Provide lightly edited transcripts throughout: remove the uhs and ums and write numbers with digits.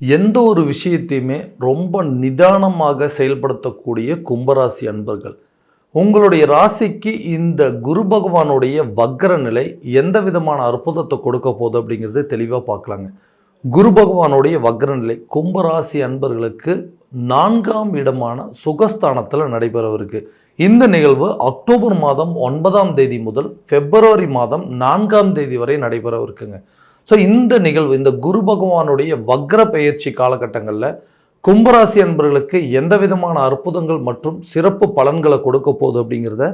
எந்த ஒரு விஷயத்தையுமே ரொம்ப நிதானமாக செயல்படுத்தக்கூடிய கும்பராசி அன்பர்கள், உங்களுடைய ராசிக்கு இந்த குரு பகவானுடைய வக்ர நிலை எந்த விதமான அற்புதத்தை கொடுக்க போகுது அப்படிங்கிறது தெளிவாக பார்க்கலாங்க. குரு பகவானுடைய வக்ர நிலை கும்பராசி அன்பர்களுக்கு 4ஆம் இடமான சுகஸ்தானத்தில் நடைபெறவிருக்கு. இந்த நிகழ்வு அக்டோபர் மாதம் 9ஆம் தேதி முதல் பிப்ரவரி மாதம் 4ஆம் தேதி வரை நடைபெறவிருக்குங்க. ஸோ இந்த நிகழ்வு, இந்த குரு பகவானுடைய வக்ர பெயர்ச்சி காலகட்டங்களில் கும்பராசி அன்பர்களுக்கு எந்த விதமான அற்புதங்கள் மற்றும் சிறப்பு பலன்களை கொடுக்க போகுது அப்படிங்கிறத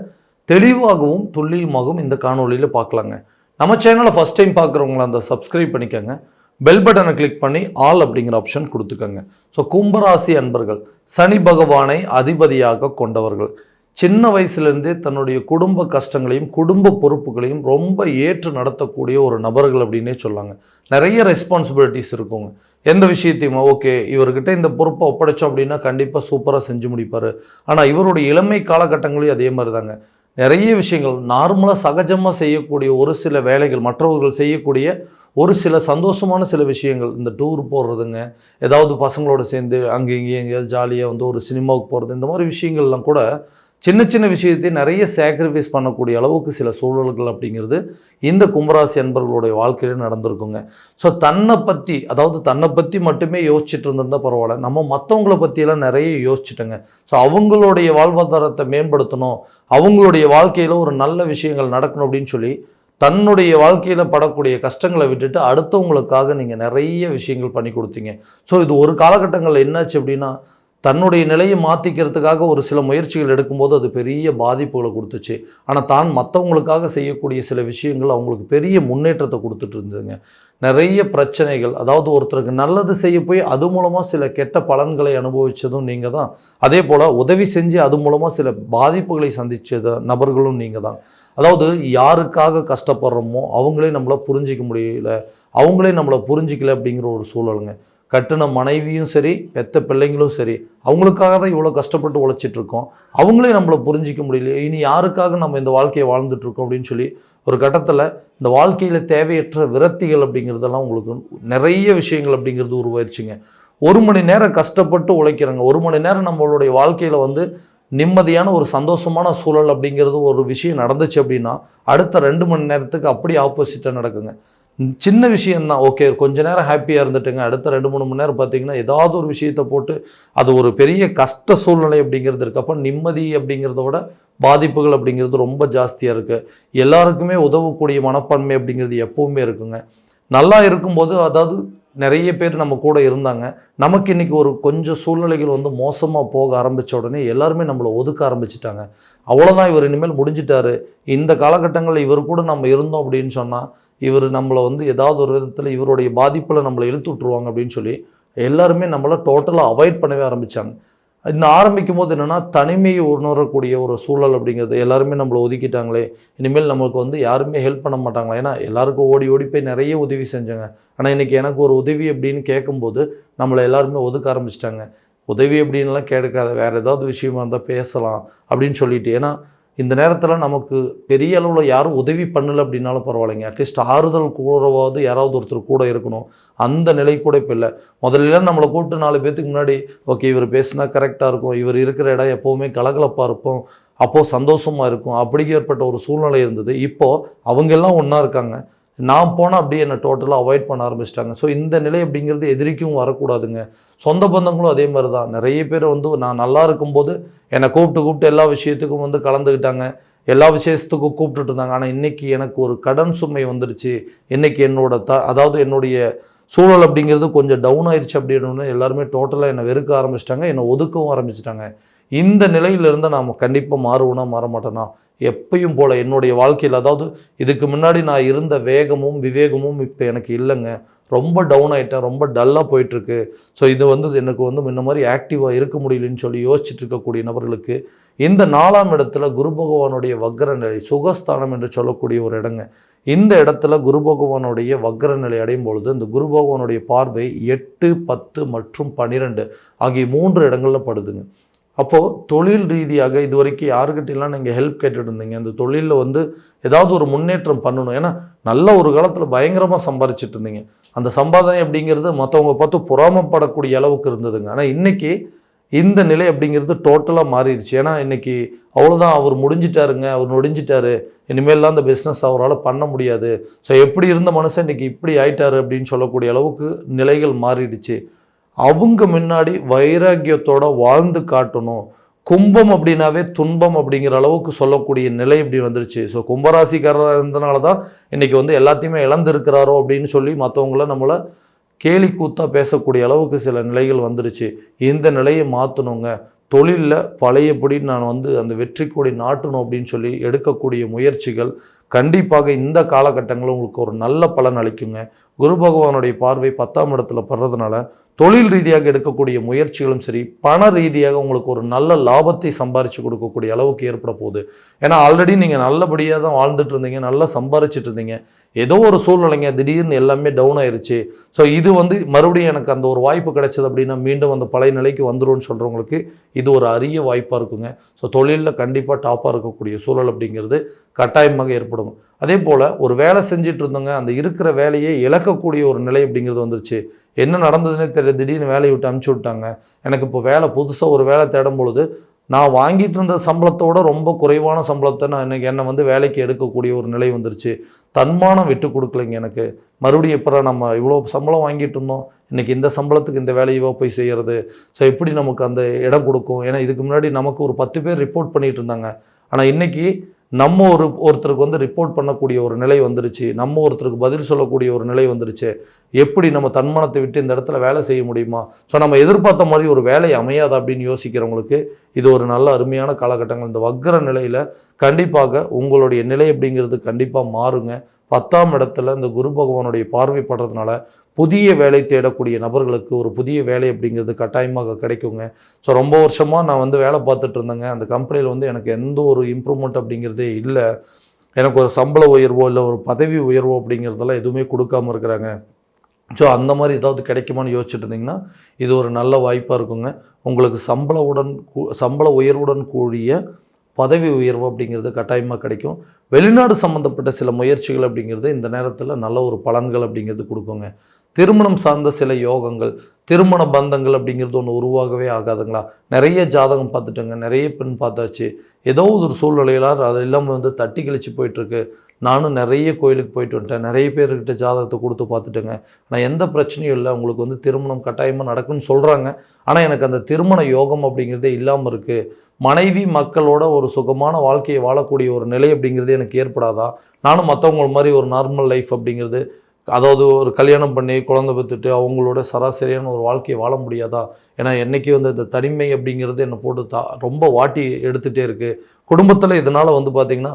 தெளிவாகவும் துல்லியமாகவும் இந்த காணொலியில் பார்க்கலாங்க. நம்ம சேனலை ஃபஸ்ட் டைம் பார்க்குறவங்கள அந்த சப்ஸ்கிரைப் பண்ணிக்கோங்க, பெல் பட்டனை கிளிக் பண்ணி ஆல் அப்படிங்கிற ஆப்ஷன் கொடுத்துக்கோங்க. ஸோ கும்பராசி அன்பர்கள் சனி பகவானை அதிபதியாக கொண்டவர்கள், சின்ன வயசுலேருந்தே தன்னுடைய குடும்ப கஷ்டங்களையும் குடும்ப பொறுப்புகளையும் ரொம்ப ஏற்று நடத்தக்கூடிய ஒரு நபர்கள் அப்படின்னே சொல்லாங்க. நிறைய ரெஸ்பான்சிபிலிட்டிஸ் இருக்குங்க. எந்த விஷயத்தையும் ஓகே இவர்கிட்ட இந்த பொறுப்பை ஒப்படைச்சோம் அப்படின்னா கண்டிப்பாக சூப்பராக செஞ்சு முடிப்பார். ஆனால் இவருடைய இளமை காலகட்டங்களையும் அதே மாதிரி தாங்க. நிறைய விஷயங்கள் நார்மலாக சகஜமாக செய்யக்கூடிய ஒரு சில வேலைகள், மற்றவர்கள் செய்யக்கூடிய ஒரு சில சந்தோஷமான சில விஷயங்கள், இந்த டூர் போடுறதுங்க, ஏதாவது பசங்களோட சேர்ந்து அங்கே இங்கேயும் எங்கேயாவது ஜாலியாக ஒரு சினிமாவுக்கு போகிறது, இந்த மாதிரி விஷயங்கள்லாம் கூட சின்ன சின்ன விஷயத்தை நிறைய சாக்ரிஃபைஸ் பண்ணக்கூடிய அளவுக்கு சில சூழல்கள் அப்படிங்கிறது இந்த கும்பராசி அன்பர்களுடைய வாழ்க்கையில் நடந்திருக்குங்க. ஸோ தன்னை பற்றி மட்டுமே யோசிச்சுட்டு இருந்திருந்தால் பரவாயில்ல, நம்ம மற்றவங்களை பற்றியெல்லாம் நிறைய யோசிச்சுட்டோங்க. ஸோ அவங்களுடைய வாழ்வாதாரத்தை மேம்படுத்தணும், அவங்களுடைய வாழ்க்கையில் ஒரு நல்ல விஷயங்கள் நடக்கணும் அப்படின்னு சொல்லி தன்னுடைய வாழ்க்கையில் படக்கூடிய கஷ்டங்களை விட்டுட்டு அடுத்தவங்களுக்காக நீங்கள் நிறைய விஷயங்கள் பண்ணி கொடுத்தீங்க. ஸோ இது ஒரு காலகட்டங்களில் என்னாச்சு அப்படின்னா, தன்னுடைய நிலையை மாற்றிக்கிறதுக்காக ஒரு சில முயற்சிகள் எடுக்கும்போது அது பெரிய பாதிப்புகளை கொடுத்துச்சு. ஆனால் தான் மற்றவங்களுக்காக செய்யக்கூடிய சில விஷயங்கள் அவங்களுக்கு பெரிய முன்னேற்றத்தை கொடுத்துட்டு இருந்ததுங்க. நிறைய பிரச்சனைகள், ஒருத்தருக்கு நல்லது செய்ய போய் அது மூலமாக சில கெட்ட பலன்களை அனுபவித்ததும் நீங்கள் தான். அதே போல் உதவி செஞ்சு அது மூலமாக சில பாதிப்புகளை சந்தித்தது நபர்களும் நீங்கள் தான். யாருக்காக கஷ்டப்படுறோமோ அவங்களே நம்மளை புரிஞ்சிக்க முடியல, அவங்களே நம்மளை புரிஞ்சிக்கல அப்படிங்கிற ஒரு சூழலுங்க. கட்டின மனைவியும் சரி, பெத்த பிள்ளைங்களும் சரி, அவங்களுக்காக தான் இவ்வளோ கஷ்டப்பட்டு உழைச்சிட்ருக்கோம், அவங்களே நம்மளை புரிஞ்சிக்க முடியல, இனி யாருக்காக நம்ம இந்த வாழ்க்கையை வாழ்ந்துட்டுருக்கோம் அப்படின்னு சொல்லி ஒரு கட்டத்தில் இந்த வாழ்க்கையில் தேவையற்ற விரக்திகள் அப்படிங்கிறதெல்லாம் உங்களுக்கு நிறைய விஷயங்கள் அப்படிங்கிறது உருவாயிருச்சுங்க. 1 மணி நேரம் கஷ்டப்பட்டு உழைக்கிறோங்க, 1 மணி நேரம் நம்மளுடைய வாழ்க்கையில் நிம்மதியான ஒரு சந்தோஷமான சூழல் அப்படிங்கிறது ஒரு விஷயம் நடந்துச்சு அப்படின்னா அடுத்த 2 மணி நேரத்துக்கு அப்படியே ஆப்போசிட்டாக நடக்குங்க. சின்ன விஷயந்தான், ஓகே கொஞ்ச நேரம் ஹாப்பியாக இருந்துட்டுங்க, அடுத்த 2-3 மணி நேரம் பார்த்தீங்கன்னா ஏதாவது ஒரு விஷயத்தை போட்டு அது ஒரு பெரிய கஷ்ட சூழ்நிலை அப்படிங்கிறது இருக்குது. அப்போ நிம்மதி அப்படிங்கிறத விட பாதிப்புகள் அப்படிங்கிறது ரொம்ப ஜாஸ்தியாக இருக்குது. எல்லாருக்குமே உதவக்கூடிய மனப்பான்மை அப்படிங்கிறது எப்போவுமே இருக்குங்க. நல்லா இருக்கும்போது நிறைய பேர் நம்ம கூட இருந்தாங்க, நமக்கு இன்றைக்கி ஒரு கொஞ்சம் சூழ்நிலைகள் மோசமாக போக ஆரம்பித்த உடனே எல்லாருமே நம்மளை ஒதுக்க ஆரம்பிச்சிட்டாங்க. அவ்வளோதான், இவர் இனிமேல் முடிஞ்சிட்டாரு, இந்த காலகட்டங்களில் இவர் கூட நம்ம இருந்தோம் அப்படின்னு சொன்னால் இவர் நம்மளை ஏதாவது ஒரு விதத்தில் இவருடைய பாதிப்பில் நம்மளை இழுத்து விட்ருவாங்க அப்படின்னு சொல்லி எல்லாருமே நம்மளை டோட்டலாக அவாய்ட் பண்ணவே ஆரம்பித்தாங்க. இன்னும் ஆரம்பிக்கும் போது என்னென்னா, தனிமையை உணரக்கூடிய ஒரு சூழல் அப்படிங்கிறது, எல்லாருமே நம்மளை ஒதுக்கிட்டாங்களே, இனிமேல் நம்மளுக்கு யாருமே ஹெல்ப் பண்ண மாட்டாங்களா, ஏன்னா எல்லாருக்கும் ஓடி ஓடி போய் நிறைய உதவி செஞ்சாங்க, ஆனால் இன்றைக்கி எனக்கு ஒரு உதவி அப்படின்னு கேட்கும்போது நம்மளை எல்லாருமே ஒதுக்க ஆரம்பிச்சிட்டாங்க. உதவி அப்படின்லாம் கேட்காத, வேறு ஏதாவது விஷயமா இருந்தால் பேசலாம் அப்படின்னு சொல்லிட்டு. ஏன்னா இந்த நேரத்தில் நமக்கு பெரிய அளவில் யாரும் உதவி பண்ணலை அப்படின்னாலும் பரவாயில்லைங்க, அட்லீஸ்ட் ஆறுதல் கூறவாவது யாராவது ஒருத்தர் கூட இருக்கணும். அந்த நிலை கூட இப்போ இல்லை. முதல்ல நம்மளை கூப்பிட்டு 4 பேர்த்துக்கு முன்னாடி ஓகே இவர் பேசினா கரெக்டாக இருக்கும், இவர் இருக்கிற இடம் எப்போவுமே கலகலப்பாக இருக்கும், அப்போது சந்தோஷமாக இருக்கும், அப்படி ஏற்பட்ட ஒரு சூழ்நிலை இருந்தது. இப்போது அவங்கெல்லாம் ஒன்றா இருக்காங்க, நான் போனால் அப்படியே என்னை டோட்டலாக அவாய்ட் பண்ண ஆரம்பிச்சிட்டாங்க. ஸோ இந்த நிலை அப்படிங்கிறது எதிரிக்கும் வரக்கூடாதுங்க. சொந்த பந்தங்களும் அதே மாதிரி தான். நிறைய பேர் நான் நல்லா இருக்கும்போது என்னை கூப்பிட்டு எல்லா விஷயத்துக்கும் கலந்துக்கிட்டாங்க, எல்லா விஷயத்துக்கும் கூப்பிட்டுட்டு இருந்தாங்க. ஆனால் இன்றைக்கி எனக்கு ஒரு கடன் சுமை வந்துடுச்சு, இன்றைக்கி என்னுடைய சூழல் அப்படிங்கிறது கொஞ்சம் டவுன் ஆயிடுச்சு அப்படின்னு எல்லாருமே டோட்டலாக என்னை வெறுக்க ஆரம்பிச்சிட்டாங்க, என்னை ஒதுக்கவும் ஆரம்பிச்சிட்டாங்க. இந்த நிலையிலிருந்து நாம் கண்டிப்பாக மாறுவோனா மாற மாட்டேனா, எப்பயும் போல் என்னுடைய வாழ்க்கையில் இதுக்கு முன்னாடி நான் இருந்த வேகமும் விவேகமும் இப்போ எனக்கு இல்லைங்க, ரொம்ப டவுன் ஆகிட்டேன், ரொம்ப டல்லாக போயிட்டுருக்கு. ஸோ இது எனக்கு முன்ன மாதிரி ஆக்டிவாக இருக்க முடியலன்னு சொல்லி யோசிச்சுட்டு இருக்கக்கூடிய நபர்களுக்கு இந்த 4ஆம் இடத்துல குரு பகவானுடைய வக்ர நிலை, சுகஸ்தானம் என்று சொல்லக்கூடிய ஒரு இடங்க. இந்த இடத்துல குரு பகவானுடைய வக்ர நிலை அடையும் பொழுது இந்த குரு பகவானுடைய பார்வை 8, 10 மற்றும் 12 ஆகிய 3 இடங்களில் படுதுங்க. அப்போது தொழில் ரீதியாக இது வரைக்கும் யாருக்கிட்டலாம் நீங்கள் ஹெல்ப் கேட்டுட்டு இருந்தீங்க, அந்த தொழிலில் ஏதாவது ஒரு முன்னேற்றம் பண்ணணும், ஏன்னா நல்ல ஒரு காலத்தில் பயங்கரமாக சம்பாரிச்சிட்டு இருந்தீங்க, அந்த சம்பாதனை அப்படிங்கிறது மற்றவங்க பார்த்து பொறாமப்படக்கூடிய அளவுக்கு இருந்ததுங்க. ஆனால் இன்றைக்கி இந்த நிலை அப்படிங்கிறது டோட்டலாக மாறிடுச்சு. ஏன்னா இன்றைக்கி அவ்வளோதான், அவர் முடிஞ்சிட்டாருங்க, அவர் நொடிஞ்சிட்டாரு, இனிமேல்லாம் அந்த பிஸ்னஸ் அவரால் பண்ண முடியாது. ஸோ எப்படி இருந்த மனுஷன் இன்றைக்கி இப்படி ஆயிட்டாரு அப்படின்னு சொல்லக்கூடிய அளவுக்கு நிலைகள் மாறிடுச்சு. அவங்க முன்னாடி வைராக்கியத்தோட வாழ்ந்து காட்டணும். கும்பம் அப்படின்னாவே துன்பம் அப்படிங்கிற அளவுக்கு சொல்லக்கூடிய நிலை இப்படி வந்துருச்சு. ஸோ கும்பராசிக்காரராக இருந்தனால தான் இன்றைக்கி வந்து எல்லாத்தையுமே இழந்திருக்கிறாரோ அப்படின்னு சொல்லி மற்றவங்கள நம்மளை கேலி கூத்தாக பேசக்கூடிய அளவுக்கு சில நிலைகள் வந்துருச்சு. இந்த நிலையை மாற்றணுங்க. தொழிலில் பழையபடி நான் வந்து அந்த வெற்றி கொடி நாட்டணும் அப்படின்னு சொல்லி எடுக்கக்கூடிய முயற்சிகள் கண்டிப்பாக இந்த காலகட்டங்களில் உங்களுக்கு ஒரு நல்ல பலன் அளிக்குங்க. குரு பகவானுடைய பார்வை 10ஆம் இடத்துல படுறதுனால தொழில் ரீதியாக எடுக்கக்கூடிய முயற்சிகளும் சரி, பண ரீதியாக உங்களுக்கு ஒரு நல்ல லாபத்தை சம்பாரித்து கொடுக்கக்கூடிய அளவுக்கு ஏற்பட போகுது. ஏன்னா ஆல்ரெடி நீங்கள் நல்லபடியாக தான் வாழ்ந்துட்டு இருந்தீங்க, நல்லா சம்பாரிச்சிட்டு இருந்தீங்க. ஏதோ ஒரு சூழ்நிலைங்க திடீர்னு எல்லாமே டவுன் ஆயிடுச்சு. ஸோ இது வந்து மறுபடியும் எனக்கு அந்த ஒரு வாய்ப்பு கிடைச்சது அப்படின்னா மீண்டும் அந்த பழைய நிலைக்கு வந்துரும்னு சொல்கிறவங்களுக்கு இது ஒரு அரிய வாய்ப்பாக இருக்குங்க. ஸோ தொழிலில் கண்டிப்பாக டாப்பாக இருக்கக்கூடிய சூழல் அப்படிங்கிறது கட்டாயமாக ஏற்படும். அதே போல் ஒரு வேலை செஞ்சுட்டு இருந்தோங்க, அந்த இருக்கிற வேலையை இழக்கக்கூடிய ஒரு நிலை அப்படிங்கிறது வந்துருச்சு. என்ன நடந்ததுன்னே தெரியல, திடீர்னு வேலையை விட்டு அனுப்பிச்சி விட்டாங்க. எனக்கு இப்போ வேலை புதுசாக ஒரு வேலை தேடும் பொழுது நான் வாங்கிட்டு இருந்த சம்பளத்தோட ரொம்ப குறைவான சம்பளத்தை நான் என்னை வந்து வேலைக்கு எடுக்கக்கூடிய ஒரு நிலை வந்துருச்சு. தன்மானம் விட்டு கொடுக்கலைங்க எனக்கு. மறுபடியும் எப்போ நம்ம இவ்வளோ சம்பளம் வாங்கிட்டு இருந்தோம், இன்றைக்கி இந்த சம்பளத்துக்கு இந்த வேலையவோ போய் செய்கிறது. ஸோ எப்படி நமக்கு அந்த இடம் கொடுக்கும்? ஏன்னா இதுக்கு முன்னாடி நமக்கு ஒரு 10 பேர் ரிப்போர்ட் பண்ணிகிட்டு இருந்தாங்க. ஆனால் இன்றைக்கி நம்ம ஒருத்தருக்கு வந்து ரிப்போர்ட் பண்ணக்கூடிய ஒரு நிலை வந்துருச்சு. நம்ம ஒருத்தருக்கு பதில் சொல்லக்கூடிய ஒரு நிலை வந்துருச்சு. எப்படி நம்ம தன்மானத்தை விட்டு இந்த இடத்துல வேலை செய்ய முடியுமா? ஸோ நம்ம எதிர்பார்த்த மாதிரி ஒரு வேலை அமையாது அப்படின்னு யோசிக்கிறவங்களுக்கு இது ஒரு நல்ல அருமையான காலகட்டங்கள். இந்த வக்ர நிலையில் கண்டிப்பாக உங்களுடைய நிலை அப்படிங்கிறது கண்டிப்பாக மாறுங்க. 10ஆம் இடத்துல இந்த குரு பகவானுடைய பார்வைப்படுறதுனால புதிய வேலை தேடக்கூடிய நபர்களுக்கு ஒரு புதிய வேலை அப்படிங்கிறது கட்டாயமாக கிடைக்குங்க. ஸோ ரொம்ப வருஷமாக நான் வந்து வேலை பார்த்துட்டு இருந்தேங்க, அந்த கம்பெனியில் வந்து எனக்கு எந்த ஒரு இம்ப்ரூவ்மெண்ட் அப்படிங்கிறதே இல்லை, எனக்கு ஒரு சம்பள உயர்வோ இல்லை ஒரு பதவி உயர்வோ அப்படிங்கிறதெல்லாம் எதுவுமே கொடுக்காமல் இருக்கிறாங்க. ஸோ அந்த மாதிரி ஏதாவது கிடைக்குமான்னு யோசிச்சுட்டு இருந்தீங்கன்னா இது ஒரு நல்ல வாய்ப்பாக இருக்குங்க. உங்களுக்கு சம்பள உயர்வுடன் கூடிய பதவி உயர்வு அப்படிங்கிறது கட்டாயமாக கிடைக்கும். வெளிநாடு சம்மந்தப்பட்ட சில முயற்சிகள் அப்படிங்கிறது இந்த நேரத்தில் நல்ல ஒரு பலன்கள் அப்படிங்கிறது கொடுக்குங்க. திருமணம் சார்ந்த சில யோகங்கள், திருமண பந்தங்கள் அப்படிங்கிறது ஒன்று உருவாகவே ஆகாதுங்களா? நிறைய ஜாதகம் பார்த்துட்டுங்க, நிறைய பெண் பார்த்தாச்சு. ஏதோ ஒரு சூழ்நிலையில் அது எல்லாமே வந்து தட்டி கழிச்சு போயிட்டுருக்கு. நானும் நிறைய கோயிலுக்கு போயிட்டு வந்துட்டேன், நிறைய பேர்கிட்ட ஜாதகத்தை கொடுத்து பார்த்துட்டேங்க. ஆனால் எந்த பிரச்சனையும் இல்லை, உங்களுக்கு வந்து திருமணம் கட்டாயமாக நடக்குன்னு சொல்கிறாங்க. ஆனால் எனக்கு அந்த திருமண யோகம் அப்படிங்கிறதே இல்லாமல் இருக்குது. மனைவி மக்களோட ஒரு சுகமான வாழ்க்கையை வாழக்கூடிய ஒரு நிலை அப்படிங்கிறது எனக்கு ஏற்படாதா? நானும் மற்றவங்க மாதிரி ஒரு நார்மல் லைஃப் அப்படிங்கிறது, அதாவது ஒரு கல்யாணம் பண்ணி குழந்தை பெற்றுட்டு அவங்களோட சராசரியான ஒரு வாழ்க்கையை வாழ முடியாதா? ஏன்னா என்றைக்கு வந்து இந்த தனிமை அப்படிங்கிறது என்னை போட்டு ரொம்ப வாட்டி எடுத்துகிட்டே இருக்குது. குடும்பத்தில் இதனால் வந்து பார்த்திங்கன்னா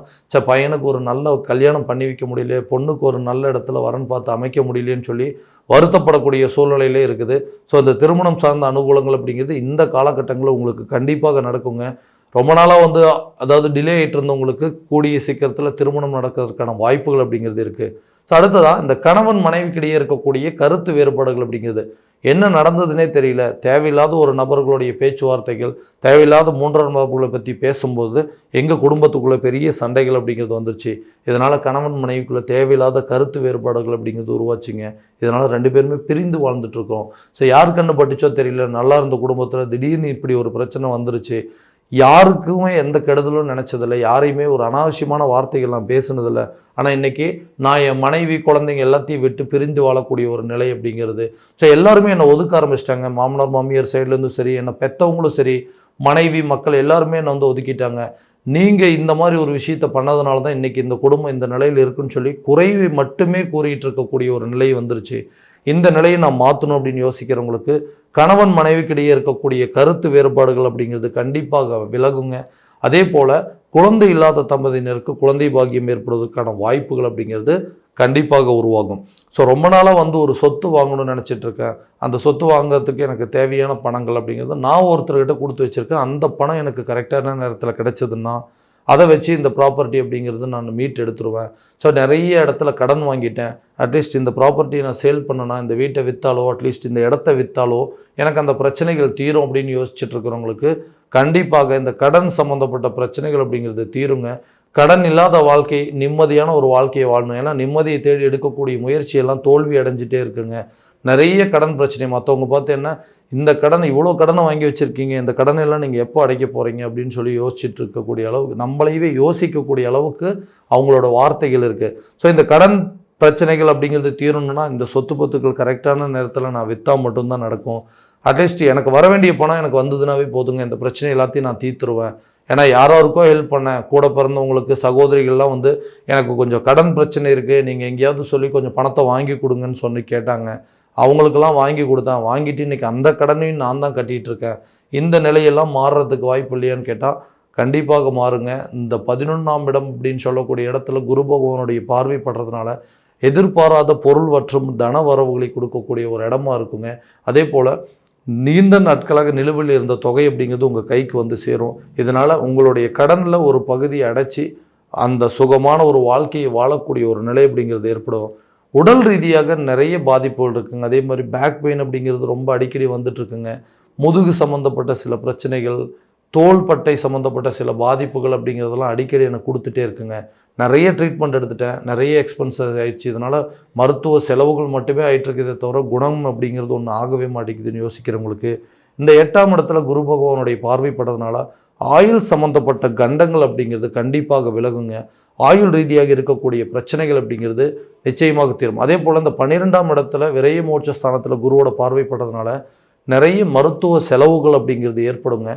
பையனுக்கு ஒரு நல்ல கல்யாணம் பண்ணி வைக்க முடியல, பொண்ணுக்கு ஒரு நல்ல இடத்துல வரன்னு பார்த்து அமைக்க முடியலேன்னு சொல்லி வருத்தப்படக்கூடிய சூழ்நிலையிலே இருக்குது. ஸோ இந்த திருமணம் சார்ந்த அனுகூலங்கள் அப்படிங்கிறது இந்த காலகட்டங்களில் உங்களுக்கு கண்டிப்பாக நடக்குங்க. ரொம்ப நாளாக வந்து அதாவது டிலே ஆகிட்டு இருந்தவங்களுக்கு கூடிய சீக்கிரத்தில் திருமணம் நடக்கிறதுக்கான வாய்ப்புகள் அப்படிங்கிறது இருக்குது. ஸோ அடுத்ததாக இந்த கணவன் மனைவிக்கிடையே இருக்கக்கூடிய கருத்து வேறுபாடுகள் அப்படிங்கிறது என்ன நடந்ததுன்னே தெரியல. தேவையில்லாத ஒரு நபர்களுடைய பேச்சுவார்த்தைகள், தேவையில்லாத 3ஆம் நபர்களை பற்றி பேசும்போது எங்கள் குடும்பத்துக்குள்ளே பெரிய சண்டைகள் அப்படிங்கிறது வந்துருச்சு. இதனால் கணவன் மனைவிக்குள்ளே தேவையில்லாத கருத்து வேறுபாடுகள் அப்படிங்கிறது உருவாச்சுங்க. இதனால் 2 பேருமே பிரிந்து வாழ்ந்துட்டுருக்கோம். ஸோ யார் கண்ணு பட்டுச்சோ தெரியல, நல்லா இருந்த குடும்பத்தில் திடீர்னு இப்படி ஒரு பிரச்சனை வந்துருச்சு. யாருக்குமே எந்த கெடுதலும் நினச்சதில்லை, யாரையுமே ஒரு அனாவசியமான வார்த்தைகள் நான் பேசுனதில்லை. ஆனால் இன்றைக்கி நான் என் மனைவி குழந்தைங்க எல்லாத்தையும் விட்டு பிரிந்து வாழக்கூடிய ஒரு நிலை அப்படிங்கிறது. ஸோ எல்லாருமே என்னை ஒதுக்க ஆரம்பிச்சிட்டாங்க. மாமனார் மாமியார் சைட்லேருந்தும் சரி, என்னை பெற்றவங்களும் சரி, மனைவி மக்கள் எல்லாருமே என்னை வந்து ஒதுக்கிட்டாங்க. நீங்கள் இந்த மாதிரி ஒரு விஷயத்தை பண்ணதுனால தான் இன்றைக்கி இந்த குடும்பம் இந்த நிலையில் இருக்குன்னு சொல்லி குறைவை மட்டுமே கூறிகிட்டு இருக்கக்கூடிய ஒரு நிலை வந்துருச்சு. இந்த நிலையை நான் மாற்றணும் அப்படின்னு யோசிக்கிறவங்களுக்கு கணவன் மனைவிக்கிடையே இருக்கக்கூடிய கருத்து வேறுபாடுகள் அப்படிங்கிறது கண்டிப்பாக விலகுங்க. அதே போல் குழந்தை இல்லாத தம்பதியினருக்கு குழந்தை பாக்கியம் ஏற்படுவதற்கான வாய்ப்புகள் அப்படிங்கிறது கண்டிப்பாக உருவாகும். ஸோ ரொம்ப நாளாக வந்து ஒரு சொத்து வாங்கணும்னு நினச்சிட்ருக்கேன். அந்த சொத்து வாங்கிறதுக்கு எனக்கு தேவையான பணங்கள் அப்படிங்கிறது நான் ஒருத்தர்கிட்ட கொடுத்து வச்சுருக்கேன். அந்த பணம் எனக்கு கரெக்டான நேரத்தில் கிடைச்சதுன்னா அதை வச்சு இந்த ப்ராப்பர்ட்டி அப்படிங்கிறது நான் மீட் எடுத்துருவேன். ஸோ நிறைய இடத்துல கடன் வாங்கிட்டேன். அட்லீஸ்ட் இந்த ப்ராப்பர்ட்டியை நான் சேல் பண்ணனா, இந்த வீட்டை விற்றாலோ, அட்லீஸ்ட் இந்த இடத்த விற்றாலோ எனக்கு அந்த பிரச்சனைகள் தீரும் அப்படின்னு யோசிச்சுட்டு இருக்கிறவங்களுக்கு கண்டிப்பாக இந்த கடன் சம்மந்தப்பட்ட பிரச்சனைகள் அப்படிங்கிறது தீருங்க. கடன் இல்லாத வாழ்க்கை, நிம்மதியான ஒரு வாழ்க்கையை வாழணும். ஏன்னா நிம்மதியை தேடி எடுக்கக்கூடிய முயற்சியெல்லாம் தோல்வி அடைஞ்சிட்டே இருக்குங்க. நிறைய கடன் பிரச்சனை மற்றவங்க பார்த்து என்ன, இந்த கடன் இவ்வளோ கடனை வாங்கி வச்சுருக்கீங்க, இந்த கடனெல்லாம் நீங்கள் எப்போ அடைக்க போகிறீங்க அப்படின்னு சொல்லி யோசிச்சுட்டு இருக்கக்கூடிய அளவுக்கு, நம்மளையவே யோசிக்கக்கூடிய அளவுக்கு அவங்களோட வார்த்தைகள் இருக்குது. ஸோ இந்த கடன் பிரச்சனைகள் அப்படிங்கிறது தீரணும்னா இந்த சொத்து பத்துக்கள் கரெக்டான நேரத்தில் நான் விற்றா மட்டும்தான் நடக்கும். அட்லீஸ்ட் எனக்கு வர வேண்டிய பணம் எனக்கு வந்ததுனாவே போதுங்க, இந்த பிரச்சனை எல்லாத்தையும் நான் தீர்த்துருவேன். ஏன்னா யாராருக்கோ ஹெல்ப் பண்ணேன், கூட பிறந்தவங்களுக்கு சகோதரிகள்லாம் வந்து எனக்கு கொஞ்சம் கடன் பிரச்சனை இருக்குது, நீங்கள் எங்கேயாவது சொல்லி கொஞ்சம் பணத்தை வாங்கி கொடுங்கன்னு சொல்லி கேட்டாங்க. அவங்களுக்கெல்லாம் வாங்கி கொடுத்தேன், வாங்கிட்டு இன்றைக்கி அந்த கடனையும் நான் தான் கட்டிகிட்டு இருக்கேன். இந்த நிலையெல்லாம் மாறுறதுக்கு வாய்ப்பு இல்லையான்னு கேட்டால் கண்டிப்பாக மாறுங்க. இந்த 11ஆம் இடம் அப்படின்னு சொல்லக்கூடிய இடத்துல குரு பகவானுடைய பார்வைப்படுறதுனால எதிர்பாராத பொருள் மற்றும் தன வரவுகளை கொடுக்கக்கூடிய ஒரு இடமா இருக்குங்க. அதே போல் நீண்ட நாட்களாக நிலுவையில் இருந்த தொகை அப்படிங்கிறது உங்கள் கைக்கு வந்து சேரும். இதனால் உங்களுடைய கடனில் ஒரு பகுதியை அடைச்சி அந்த சுகமான ஒரு வாழ்க்கையை வாழக்கூடிய ஒரு நிலை அப்படிங்கிறது ஏற்படும். உடல் ரீதியாக நிறைய பாதிப்புகள் இருக்குங்க. அதே மாதிரி பேக் பெயின் அப்படிங்கிறது ரொம்ப அடிக்கடி வந்துட்டுருக்குங்க. முதுகு சம்மந்தப்பட்ட சில பிரச்சனைகள், தோள்பட்டை சம்மந்தப்பட்ட சில பாதிப்புகள் அப்படிங்கிறதெல்லாம் அடிக்கடி எனக்கு கொடுத்துட்டே இருக்குங்க. நிறைய ட்ரீட்மெண்ட் எடுத்துட்டேன், நிறைய எக்ஸ்பென்சஸ் ஆகிடுச்சு. இதனால் மருத்துவ செலவுகள் மட்டுமே ஆகிட்டுருக்குதே தவிர குணம் அப்படிங்கிறது ஒன்று ஆகவே மாட்டேங்குதுன்னு யோசிக்கிறவங்களுக்கு இந்த 8ஆம் இடத்துல குரு பகவானுடைய பார்வைப்படுறதுனால ஆயுள் சம்மந்தப்பட்ட கண்டங்கள் அப்படிங்கிறது கண்டிப்பாக விலகுங்க. ஆயுள் ரீதியாக இருக்கக்கூடிய பிரச்சனைகள் அப்படிங்கிறது நிச்சயமாக தீரும். அதே போல் இந்த 12ஆம் இடத்துல விரைய மோட்ச ஸ்தானத்தில் குருவோட பார்வைப்படுறதுனால நிறைய மருத்துவ செலவுகள் அப்படிங்கிறது ஏற்படுங்க.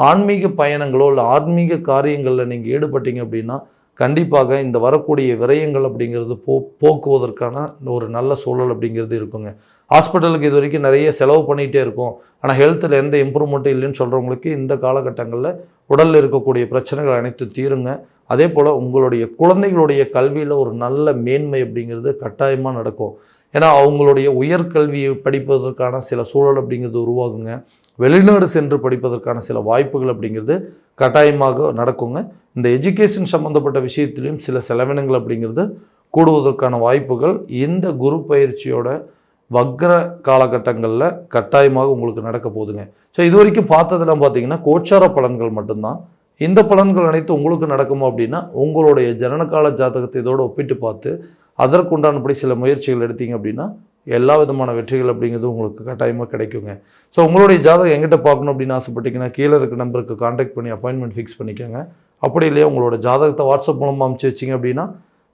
ஆன்மீக பயணங்களோ இல்லை ஆன்மீக காரியங்களில் நீங்கள் ஈடுபட்டீங்க அப்படின்னா கண்டிப்பாக இந்த வரக்கூடிய விரயங்கள் அப்படிங்கிறது போக்குவதற்கான ஒரு நல்ல சூழல் அப்படிங்கிறது இருக்குங்க. ஹாஸ்பிட்டலுக்கு இது வரைக்கும் நிறைய செலவு பண்ணிகிட்டே இருக்கும், ஆனால் ஹெல்த்தில் எந்த இம்ப்ரூவ்மெண்ட்டும் இல்லைன்னு சொல்கிறவங்களுக்கு இந்த காலகட்டங்களில் உடலில் இருக்கக்கூடிய பிரச்சனைகள் அனைத்து தீருங்க. அதே போல் உங்களுடைய குழந்தைகளுடைய கல்வியில் ஒரு நல்ல மேன்மை அப்படிங்கிறது கட்டாயமாக நடக்கும். ஏன்னா அவங்களுடைய உயர்கல்வியை படிப்பதற்கான சில சூழல் அப்படிங்கிறது உருவாகுங்க. வெளிநாடு சென்று படிப்பதற்கான சில வாய்ப்புகள் அப்படிங்கிறது கட்டாயமாக நடக்குங்க. இந்த எஜுகேஷன் சம்மந்தப்பட்ட விஷயத்திலையும் சில செலவினங்கள் அப்படிங்கிறது கூடுவதற்கான வாய்ப்புகள் இந்த குரு பயிற்சியோட வக்ர காலகட்டங்களில் கட்டாயமாக உங்களுக்கு நடக்க போகுதுங்க. ஸோ இது வரைக்கும் பார்த்ததெல்லாம் பார்த்தீங்கன்னா கோச்சார பலன்கள் மட்டும்தான். இந்த பலன்கள் அனைத்து உங்களுக்கு நடக்குமா அப்படின்னா உங்களுடைய ஜனனகால ஜாதகத்தை இதோடு ஒப்பிட்டு பார்த்து அதற்குண்டானபடி சில முயற்சிகள் எடுத்தீங்க அப்படின்னா எல்லா விதமான வெற்றிகள் அப்படிங்கிறது உங்களுக்கு கட்டாயமாக கிடைக்குங்க. ஸோ உங்களுடைய ஜாதகம் எங்கிட்ட பார்க்கணும் அப்படின்னு ஆசைப்பட்டீங்கன்னா கீழே இருக்க நம்பருக்கு கான்டாக்ட் பண்ணி அப்பாயின்மெண்ட் ஃபிக்ஸ் பண்ணிக்கோங்க. அப்படி இல்லையா உங்களோட ஜாதகத்தை வாட்ஸ்அப் மூலமாக அனுப்பிச்சு வச்சிங்க அப்படின்னா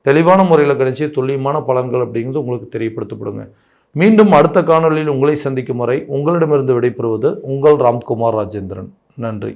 தெளிவான முறையில் கிடைச்சி துல்லியமான பலன்கள் அப்படிங்கிறது உங்களுக்கு தெரியப்படுத்தப்படுங்க. மீண்டும் அடுத்த காணொலியில் உங்களை சந்திக்கும் வரை உங்களிடமிருந்து விடைபெறுவது உங்கள் ராம்குமார் ராஜேந்திரன். நன்றி.